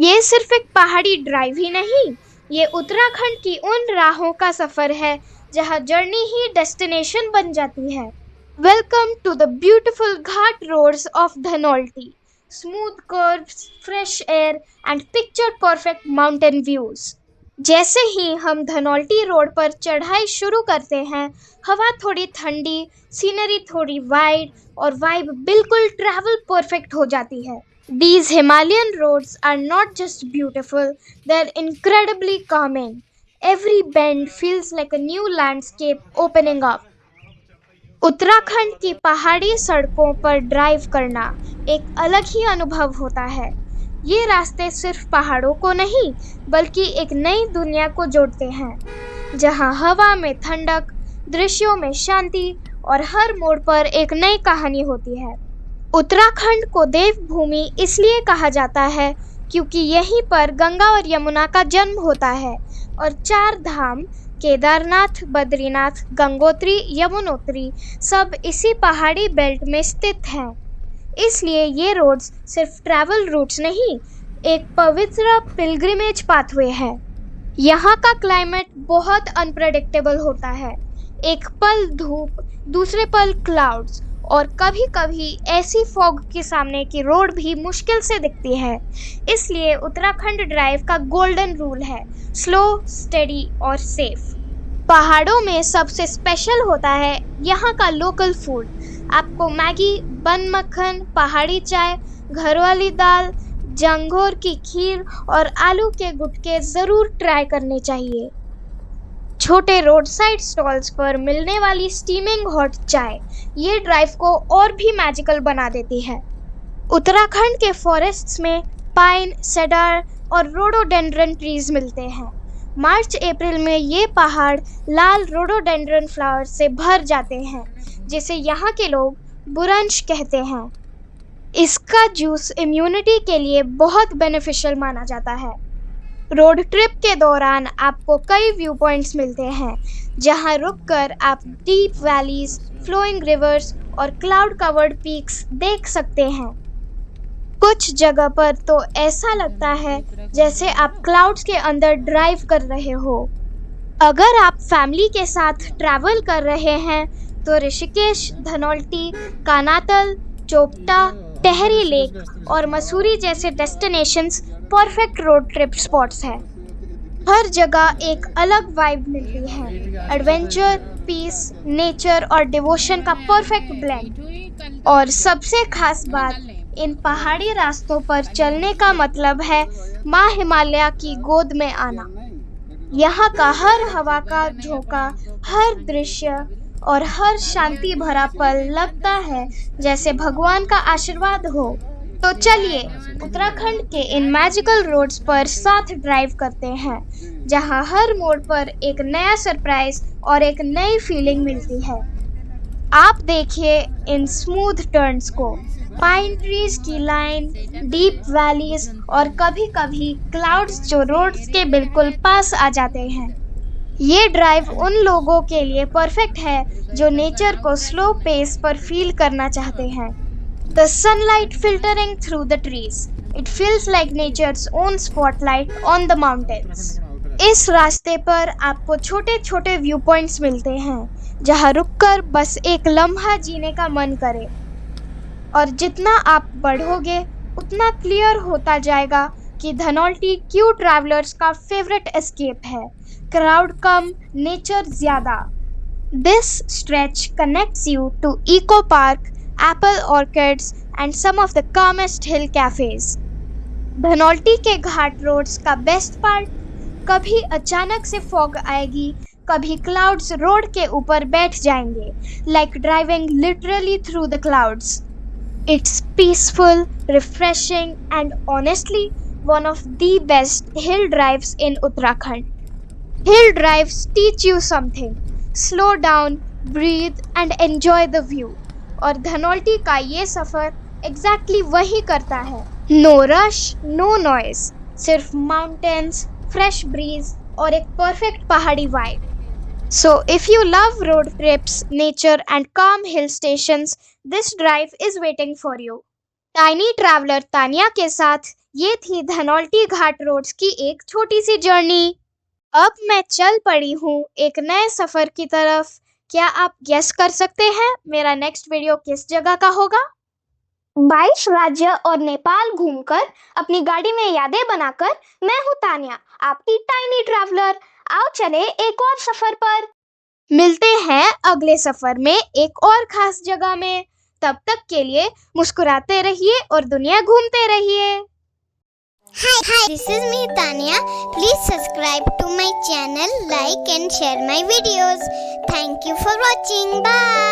ये सिर्फ एक पहाड़ी ड्राइव ही नहीं, ये उत्तराखंड की उन राहों का सफर है जहाँ जर्नी ही डेस्टिनेशन बन जाती है। Welcome to the beautiful ghat roads of Dhanaulti. Smooth curves, fresh air and picture perfect mountain views. जैसे ही हम धनौल्टी रोड पर चढ़ाई शुरू करते हैं, हवा थोड़ी ठंडी, सीनरी थोड़ी वाइड और वाइब बिल्कुल ट्रैवल परफेक्ट हो जाती है। These Himalayan roads are not just beautiful, they're incredibly calming. Every bend feels like a new landscape opening up. Uttarakhand की पहाड़ी सड़कों पर ड्राइव करना एक अलग ही अनुभव होता है। ये रास्ते सिर्फ पहाड़ों को नहीं, बल्कि एक नई दुनिया को जोड़ते हैं, जहां हवा में ठंडक, दृश्यों में शांति और हर मोड़ पर एक नई कहानी होती है। उत्तराखंड को देवभूमि इसलिए कहा जाता है क्योंकि यहीं पर गंगा और यमुना का जन्म होता है और चार धाम केदारनाथ, बद्रीनाथ, गंगोत्री, यमुनोत्री सब इसी पहाड़ी बेल्ट में स्थित हैं। इसलिए ये रोड्स सिर्फ ट्रैवल रूट्स नहीं, एक पवित्र पिलग्रिमेज पाथवे है। यहाँ का क्लाइमेट बहुत अनप्रेडिक्टेबल होता है। एक पल धूप, दूसरे पल क्लाउड्स और कभी कभी ऐसी फॉग के सामने की रोड भी मुश्किल से दिखती है। इसलिए उत्तराखंड ड्राइव का गोल्डन रूल है स्लो, स्टेडी और सेफ। पहाड़ों में सबसे स्पेशल होता है यहाँ का लोकल फूड। आपको मैगी, बन मक्खन, पहाड़ी चाय, घरवाली दाल, जंघोर की खीर और आलू के गुटके ज़रूर ट्राई करने चाहिए। छोटे रोड साइड स्टॉल्स पर मिलने वाली स्टीमिंग हॉट चाय ये ड्राइव को और भी मैजिकल बना देती है। उत्तराखंड के फॉरेस्ट्स में पाइन, सेडार और रोडोडेंड्रन ट्रीज मिलते हैं। मार्च अप्रैल में ये पहाड़ लाल रोडोडेंड्रन फ्लावर से भर जाते हैं, जिसे यहाँ के लोग बुरंश कहते हैं। इसका जूस इम्यूनिटी के लिए बहुत बेनिफिशियल माना जाता है। रोड ट्रिप के दौरान आपको कई व्यू पॉइंट्स मिलते हैं, जहां रुककर आप डीप वैलीज, फ्लोइंग रिवर्स और क्लाउड कवर्ड पीक्स देख सकते हैं। कुछ जगह पर तो ऐसा लगता है जैसे आप क्लाउड्स के अंदर ड्राइव कर रहे हो। अगर आप फैमिली के साथ ट्रैवल कर रहे हैं तो ऋषिकेश, धनौल्टी, कानातल, चोपटा, टेहरी लेक और मसूरी जैसे destinations perfect road trip spots हैं। हर जगह एक अलग वाइब मिलती है, एडवेंचर, पीस, नेचर और डिवोशन का परफेक्ट ब्लेंड। और सबसे खास बात, इन पहाड़ी रास्तों पर चलने का मतलब है माँ हिमालय की गोद में आना। यहाँ का हर हवा का झोंका, हर दृश्य और हर शांति भरा पल लगता है जैसे भगवान का आशीर्वाद हो। तो चलिए उत्तराखंड के इन मैजिकल रोड्स पर साथ ड्राइव करते हैं, जहां हर मोड़ पर एक नया सरप्राइज और एक नई फीलिंग मिलती है। आप देखिए इन स्मूथ टर्न्स को, पाइन ट्रीज की लाइन, डीप वैलीज और कभी कभी क्लाउड्स जो रोड्स के बिल्कुल पास आ जाते हैं। ये ड्राइव उन लोगों के लिए परफेक्ट है जो नेचर को स्लो पेस पर फील करना चाहते हैं। The sunlight filtering through the trees. It feels like nature's own spotlight on the mountains. इस रास्ते पर आपको छोटे छोटे व्यू पॉइंट्स मिलते हैं, जहाँ रुककर बस एक लम्हा जीने का मन करे। और जितना आप बढ़ोगे उतना क्लियर होता जाएगा कि धनौल्टी क्यों ट्रैवलर्स का फेवरेट एस्केप है। क्राउड कम, नेचर ज़्यादा। This stretch connects you to Eco Park, Apple Orchids and some of the calmest hill cafes. Dhanaulti के घाट रोड्स का बेस्ट पार्ट, कभी अचानक से फॉग आएगी, कभी क्लाउड्स रोड के ऊपर बैठ जाएंगे, like driving literally through the clouds. It's peaceful, refreshing and honestly one of the best hill drives in Uttarakhand. Hill drives teach you something. Slow down, breathe and enjoy the view. और धनौल्टी का ये सफ़र exactly वही करता है। No rush, no noise, सिर्फ mountains, fresh bridge और एक perfect पहाड़ी vibe. So if you love road trips, nature and calm hill stations, this drive is waiting for you. Tiny traveller Tania के साथ ये थी धनौल्टी घाट रोड्स की एक छोटी सी जर्नी। अब मैं चल पड़ी हूँ एक नए सफर की तरफ। क्या आप गेस कर सकते हैं मेरा नेक्स्ट वीडियो किस जगह का होगा? 22 राज्य और नेपाल घूमकर अपनी गाड़ी में यादें बनाकर मैं हूँ तान्या, आपकी टाइनी ट्रैवलर। आओ चले एक और सफर पर। मिलते हैं अगले सफर में एक और खास जगह में। तब तक के लिए मुस्कुराते रहिए और दुनिया घूमते रहिए। Hi, this is me Tanya. Please subscribe to my channel, like and share my videos. Thank you for watching. Bye.